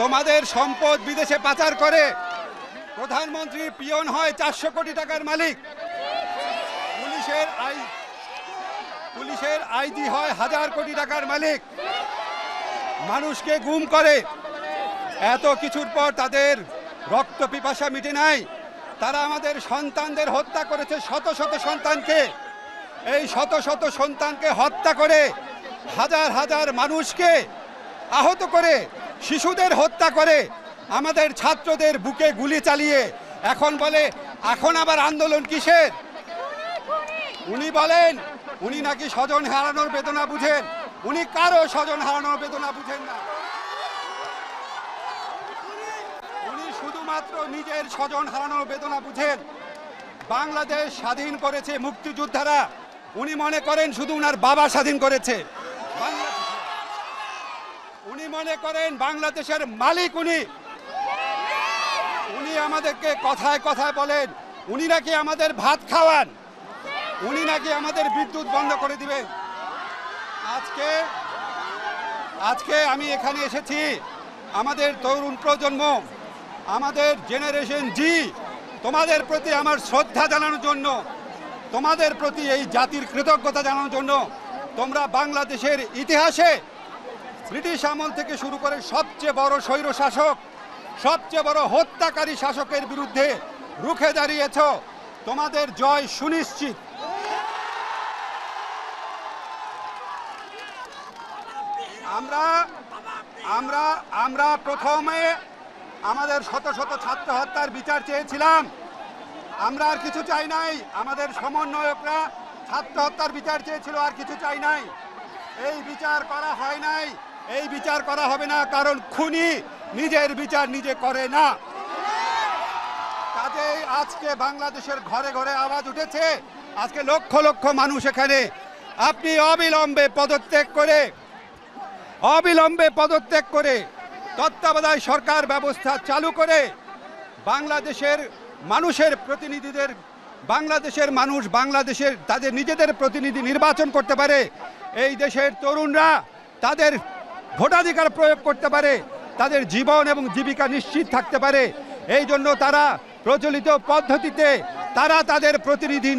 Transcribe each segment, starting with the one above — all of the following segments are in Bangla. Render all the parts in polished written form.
তোমাদের সম্পদ বিদেশে পাচার করে প্রধানমন্ত্রী পিয়ন হয় 400 কোটি টাকার মালিক, পুলিশের আইজি হয় 1000 কোটি টাকার মালিক, মানুষকে গুম করে। এত কিছুর পর তাদের রক্ত পিপাসা মিটে নাই। তারা আমাদের সন্তানদের হত্যা করেছে, শত শত সন্তানকে। এই শত শত সন্তানকে হত্যা করে, হাজার হাজার মানুষকে আহত করে, শিশুদের হত্যা করে, আমাদের ছাত্রদের বুকে গুলি চালিয়ে এখন বলে এখন আবার আন্দোলন কিসের? উনি বলেন উনি নাকি স্বজন হারানোর বেদনা বুঝেন। উনি কারো স্বজন হারানোর বেদনা বুঝেন না। উনি শুধুমাত্র নিজের স্বজন হারানোর বেদনা বুঝেন। বাংলাদেশ স্বাধীন করেছে মুক্তিযোদ্ধারা। উনি মনে করেন শুধু উনার বাবা স্বাধীন করেছে। উনি মনে করেন বাংলাদেশের মালিক উনি। উনি আমাদেরকে কথায় কথায় বলেন উনি নাকি আমাদের ভাত খাওয়ান, উনি নাকি আমাদের বিদ্যুৎ বন্ধ করে দিবেন। আজকে আমি এখানে এসেছি আমাদের তরুণ প্রজন্ম, আমাদের জেনারেশন জি, তোমাদের প্রতি আমার শ্রদ্ধা জানানোর জন্য, তোমাদের প্রতি এই জাতির কৃতজ্ঞতা জানানোর জন্য। তোমরা বাংলাদেশের ইতিহাসে ব্রিটিশ আমল থেকে শুরু করে সবচেয়ে বড় স্বৈর শাসক, সবচেয়ে বড় হত্যাকারী শাসকের বিরুদ্ধে রুখে দাঁড়িয়েছ। তোমাদের জয় সুনিশ্চিত। আমরা প্রথমে আমাদের শত শত ছাত্র হত্যার বিচার চেয়েছিলাম। আমরা আর কিছু চাই নাই। আমাদের সমন্বয়করা ছাত্র হত্যার বিচার চেয়েছিল, আর কিছু চাই নাই। এই বিচার করা হয় নাই, এই বিচার করা হবে না, কারণ খুনি নিজের বিচার নিজে করে না। কাজেই আজকে বাংলাদেশের ঘরে ঘরে আওয়াজ উঠেছে। আজকে লক্ষ লক্ষ মানুষ এখানে। আপনি অবিলম্বে পদত্যাগ করে তত্ত্বাবধায়ক সরকার ব্যবস্থা চালু করে বাংলাদেশের মানুষের প্রতিনিধিদের, বাংলাদেশের মানুষ বাংলাদেশের তাদের নিজেদের প্রতিনিধি নির্বাচন করতে পারে। এই দেশের তরুণরা তাদের ভোটাধিকার প্রয়োগ করতে পারে, তাদের জীবন এবং জীবিকা নিশ্চিত থাকতে পারে। এই জন্য তারা প্রচলিত পদ্ধতিতে তারা তাদের প্রতিনিধি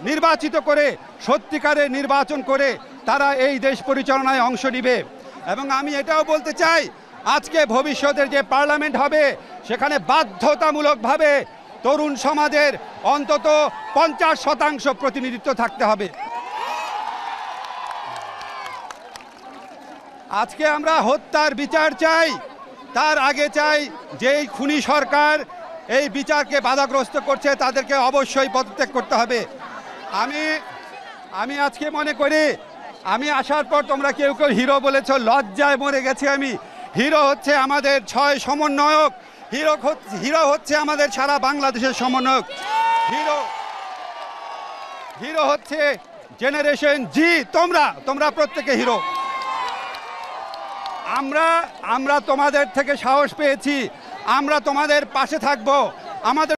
নির্বাচিত করে সত্যিকারের নির্বাচন করে তারা এই দেশ পরিচালনায় অংশ নেবে। এবং আমি এটাও বলতে চাই, আজকে ভবিষ্যতের যে পার্লামেন্ট হবে সেখানে বাধ্যতামূলকভাবে তরুণ সমাজের অন্তত 50% প্রতিনিধিত্ব থাকতে হবে। আজকে আমরা হত্যার বিচার চাই, তার আগে চাই যেই খুনি সরকার এই বিচারকে বাধাগ্রস্ত করছে তাদেরকে অবশ্যই পদত্যাগ করতে হবে। আমি আজকে মনে করি, আমি আসার পর তোমরা কেউ কেউ হিরো বলেছ, লজ্জায় মরে গেছি আমি। হিরো হচ্ছে আমাদের 6 সমন্বয়ক, হিরো হচ্ছে আমাদের সারা বাংলাদেশের সমন্বয়ক, হিরো হচ্ছে জেনারেশন জি। তোমরা প্রত্যেকে হিরো। আমরা তোমাদের থেকে সাহস পেয়েছি, আমরা তোমাদের পাশে থাকবো। আমাদের